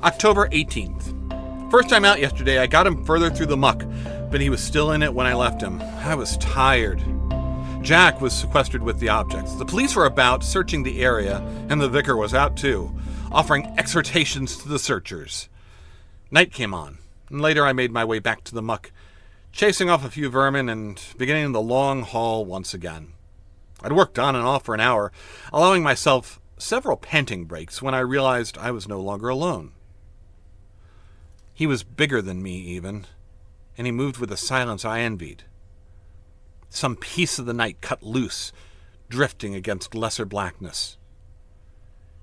October 18th. First time out yesterday, I got him further through the muck, but he was still in it when I left him. I was tired. Jack was sequestered with the objects. The police were about, searching the area, and the vicar was out too, offering exhortations to the searchers. Night came on, and later I made my way back to the muck, chasing off a few vermin and beginning the long haul once again. I'd worked on and off for an hour, allowing myself several panting breaks when I realized I was no longer alone. He was bigger than me, even, and he moved with a silence I envied. Some piece of the night cut loose, drifting against lesser blackness.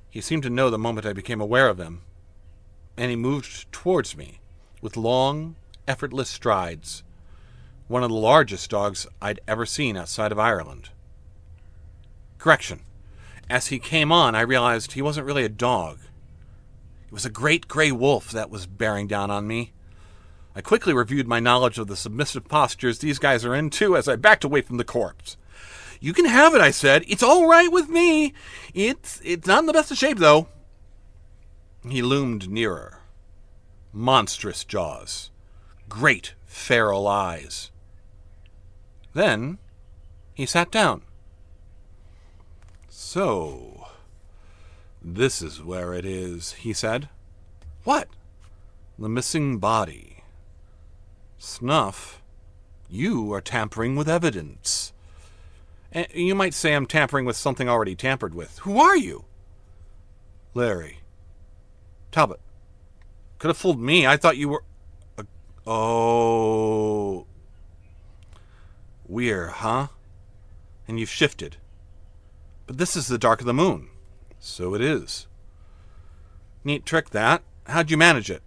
He seemed to know the moment I became aware of him, and he moved towards me with long, effortless strides, one of the largest dogs I'd ever seen outside of Ireland. Correction. As he came on, I realized he wasn't really a dog. It was a great gray wolf that was bearing down on me. I quickly reviewed my knowledge of the submissive postures these guys are in, too, as I backed away from the corpse. "You can have it," I said. "It's all right with me. It's not in the best of shape, though." He loomed nearer. Monstrous jaws. Great feral eyes. Then he sat down. "So, this is where it is," he said. "What?" "The missing body. Snuff, you are tampering with evidence." "You might say I'm tampering with something already tampered with. Who are you?" "Larry. Talbot. Could have fooled me. I thought you were... Oh. Weird, huh? And you've shifted. But this is the dark of the moon." "So it is." "Neat trick, that. How'd you manage it?"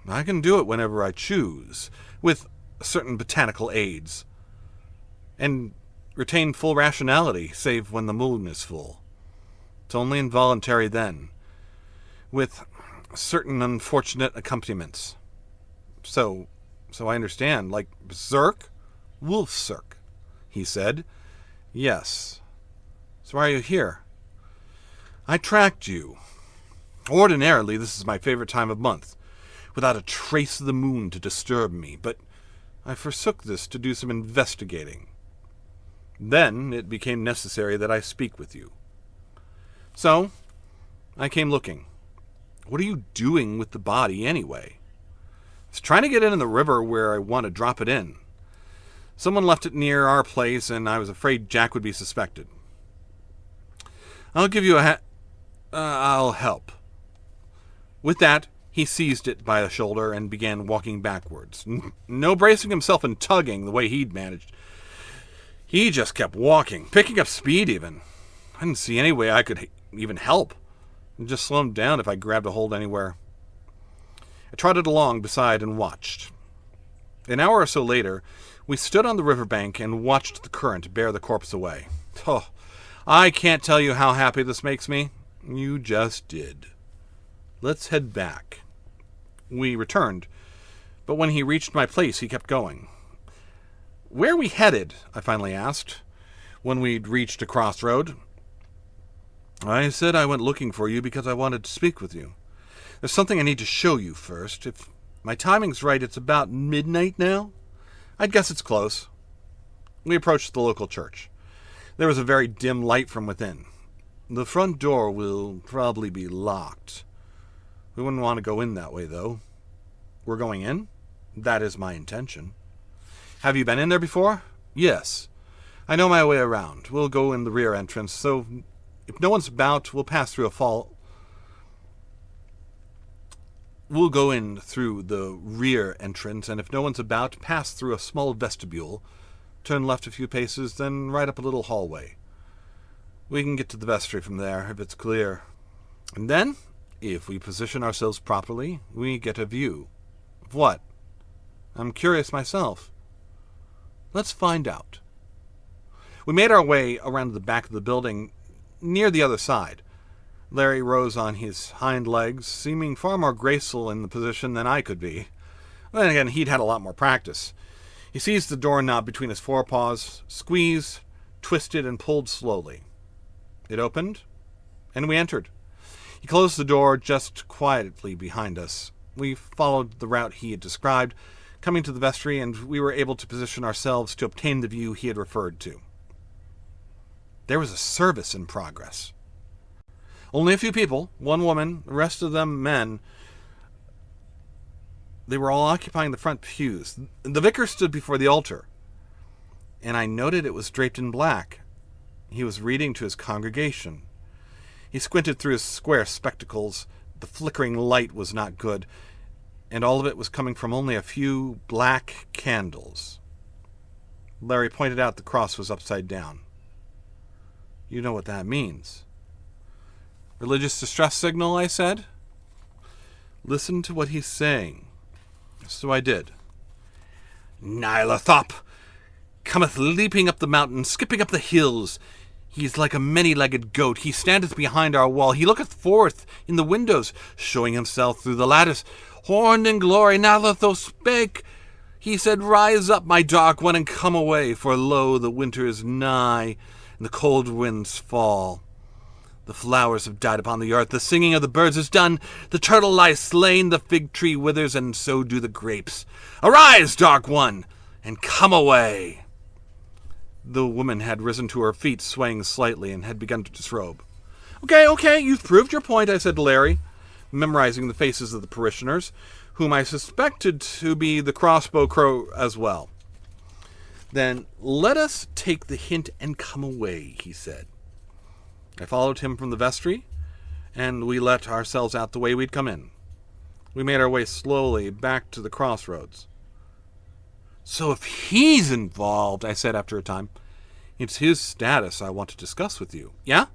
"I can do it whenever I choose, with certain botanical aids, and retain full rationality, save when the moon is full. It's only involuntary then, with certain unfortunate accompaniments. So I understand, like berserk? Wolfserk," he said. "Yes. So why are you here?" "I tracked you. Ordinarily, this is my favorite time of month, without a trace of the moon to disturb me, but I forsook this to do some investigating. Then it became necessary that I speak with you. So, I came looking. What are you doing with the body, anyway?" "I was trying to get it in the river where I want to drop it in. Someone left it near our place, and I was afraid Jack would be suspected." "I'll give you I'll help." With that, he seized it by the shoulder and began walking backwards. No bracing himself and tugging the way he'd managed. He just kept walking, picking up speed even. I didn't see any way I could even help. I'd just slow him down if I grabbed a hold anywhere. I trotted along beside and watched. An hour or so later, we stood on the riverbank and watched the current bear the corpse away. Oh, I can't tell you how happy this makes me. You just did. Let's head back. We returned, but when he reached my place, he kept going. "Where are we headed?" I finally asked, when we'd reached a crossroad. "I said I went looking for you because I wanted to speak with you. There's something I need to show you first. If my timing's right, it's about midnight now. I'd guess it's close." We approached the local church. There was a very dim light from within. "The front door will probably be locked. We wouldn't want to go in that way, though." "We're going in?" "That is my intention." "Have you been in there before?" "Yes. I know my way around. We'll go in the rear entrance, so if no one's about, we'll pass through We'll go in through the rear entrance, and if no one's about, pass through a small vestibule, turn left a few paces, then right up a little hallway. We can get to the vestry from there, if it's clear. And then, if we position ourselves properly, we get a view." "Of what?" "I'm curious myself." "Let's find out." We made our way around the back of the building, near the other side. Larry rose on his hind legs, seeming far more graceful in the position than I could be. Then again, he'd had a lot more practice. He seized the doorknob between his forepaws, squeezed, twisted, and pulled slowly. It opened, and we entered. He closed the door just quietly behind us. We followed the route he had described, coming to the vestry, and we were able to position ourselves to obtain the view he had referred to. There was a service in progress. Only a few people, one woman, the rest of them men. They were all occupying the front pews. The vicar stood before the altar, and I noted it was draped in black. He was reading to his congregation. He squinted through his square spectacles. The flickering light was not good, and all of it was coming from only a few black candles. Larry pointed out the cross was upside down. You know what that means. Religious distress signal, I said. Listen to what he's saying. So I did. Nylathop cometh leaping up the mountain, skipping up the hills. He is like a many-legged goat. He standeth behind our wall. He looketh forth in the windows, showing himself through the lattice. Horned in glory, Nylathop spake. He said, Rise up, my dark one, and come away, for lo, the winter is nigh, and the cold winds fall. The flowers have died upon the earth, the singing of the birds is done, the turtle lies slain, the fig tree withers, and so do the grapes. Arise, dark one, and come away. The woman had risen to her feet, swaying slightly, and had begun to disrobe. Okay, you've proved your point, I said to Larry, memorizing the faces of the parishioners, whom I suspected to be the crossbow crow as well. Then let us take the hint and come away, he said. I followed him from the vestry, and we let ourselves out the way we'd come in. We made our way slowly back to the crossroads. So if he's involved, I said after a time, it's his status I want to discuss with you. Yeah?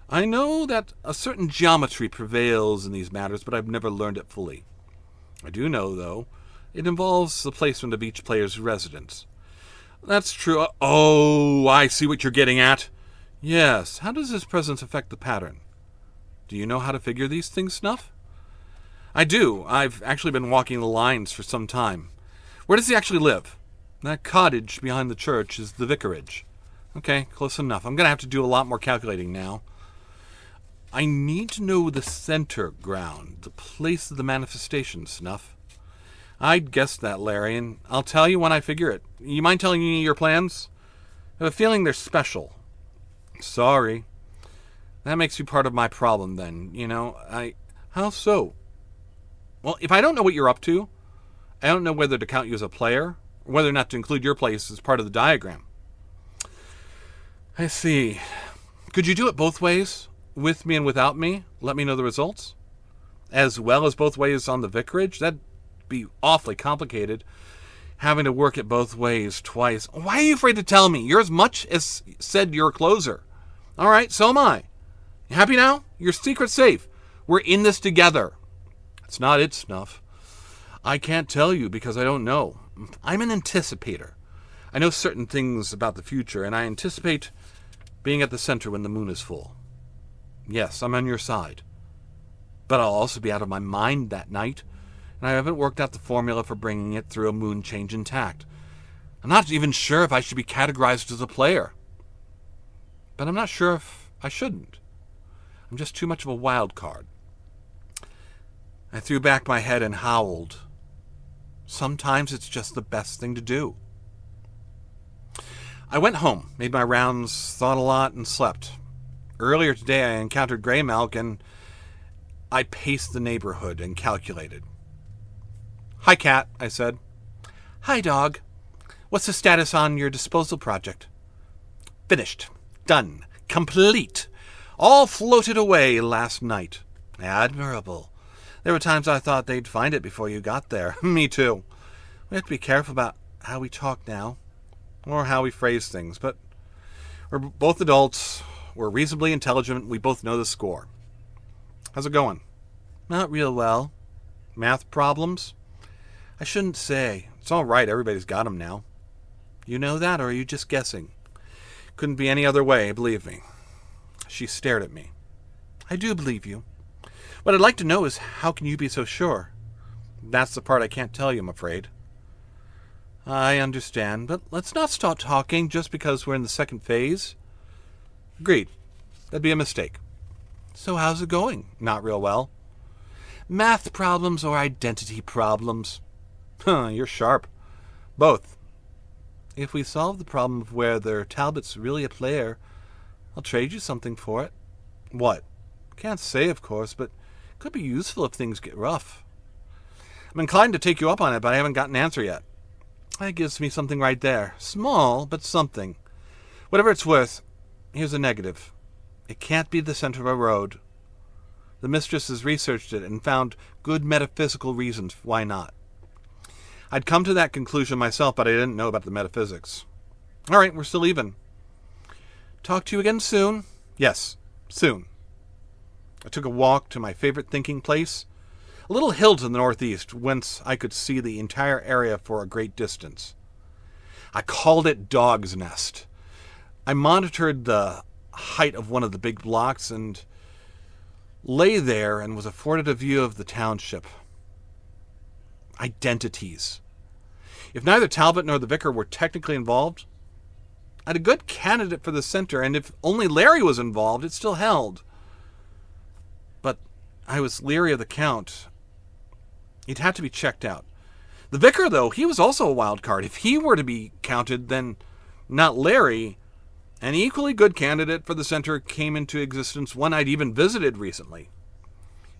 I know that a certain geometry prevails in these matters, but I've never learned it fully. I do know, though, it involves the placement of each player's residence. That's true. Oh, I see what you're getting at. Yes, how does his presence affect the pattern? Do you know how to figure these things, Snuff? I do. I've actually been walking the lines for some time. Where does he actually live? That cottage behind the church is the vicarage. Okay, close enough. I'm going to have to do a lot more calculating now. I need to know the center ground, the place of the manifestation, Snuff. I'd guessed that, Larry, and I'll tell you when I figure it. You mind telling me your plans? I have a feeling they're special. Sorry. That makes you part of my problem, then. You know, How so? Well, if I don't know what you're up to, I don't know whether to count you as a player, or whether or not to include your place as part of the diagram. I see. Could you do it both ways? With me and without me? Let me know the results? As well as both ways on the vicarage? That'd be awfully complicated. Having to work it both ways twice. Why are you afraid to tell me? You're as much as said you're a closer. All right, so am I. You happy now? Your secret's safe. We're in this together. It's not it, Snuff. I can't tell you because I don't know. I'm an anticipator. I know certain things about the future, and I anticipate being at the center when the moon is full. Yes, I'm on your side. But I'll also be out of my mind that night, and I haven't worked out the formula for bringing it through a moon change intact. I'm not even sure if I should be categorized as a player. But I'm not sure if I shouldn't. I'm just too much of a wild card. I threw back my head and howled. Sometimes it's just the best thing to do. I went home, made my rounds, thought a lot, and slept. Earlier today I encountered Greymelk, and I paced the neighborhood and calculated. Hi, Cat, I said. Hi, dog. What's the status on your disposal project? Finished. Done. Complete. All floated away last night. Admirable. There were times I thought they'd find it before you got there. Me too. We have to be careful about how we talk now, or how we phrase things, but we're both adults. We're reasonably intelligent. We both know the score. How's it going? Not real well. Math problems? I shouldn't say. It's all right. Everybody's got them now. You know that, or are you just guessing? Couldn't be any other way, believe me. She stared at me. I do believe you. What I'd like to know is, how can you be so sure? That's the part I can't tell you, I'm afraid. I understand, but let's not stop talking just because we're in the second phase. Agreed. That'd be a mistake. So how's it going? Not real well. Math problems or identity problems? You're sharp. Both. If we solve the problem of whether Talbot's really a player, I'll trade you something for it. What? Can't say, of course, but it could be useful if things get rough. I'm inclined to take you up on it, but I haven't got an answer yet. That gives me something right there. Small, but something. Whatever it's worth, here's a negative. It can't be the center of a road. The mistress has researched it and found good metaphysical reasons why not. I'd come to that conclusion myself, but I didn't know about the metaphysics. All right, we're still even. Talk to you again soon? Yes, soon. I took a walk to my favorite thinking place, a little hill to the northeast, whence I could see the entire area for a great distance. I called it Dog's Nest. I monitored the height of one of the big blocks and lay there and was afforded a view of the township. Identities. If neither Talbot nor the vicar were technically involved, I had a good candidate for the center, and if only Larry was involved, it still held. But I was leery of the Count. He'd had to be checked out. The vicar, though, he was also a wild card. If he were to be counted, then not Larry. An equally good candidate for the center came into existence, one I'd even visited recently.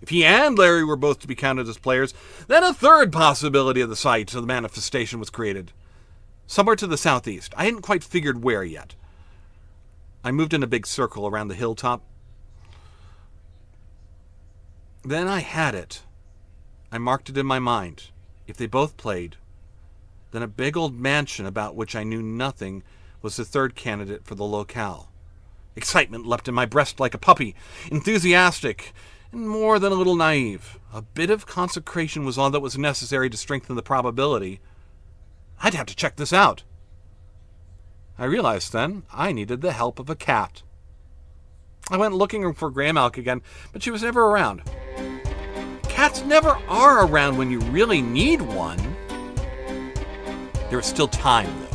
If he and Larry were both to be counted as players, then a third possibility of the site of the manifestation was created. Somewhere to the southeast. I hadn't quite figured where yet. I moved in a big circle around the hilltop. Then I had it. I marked it in my mind. If they both played, then a big old mansion about which I knew nothing was the third candidate for the locale. Excitement leapt in my breast like a puppy, enthusiastic and more than a little naive. A bit of consecration was all that was necessary to strengthen the probability. I'd have to check this out. I realized then I needed the help of a cat. I went looking for Greymalk again, but she was never around. Cats never are around when you really need one. There was still time, though.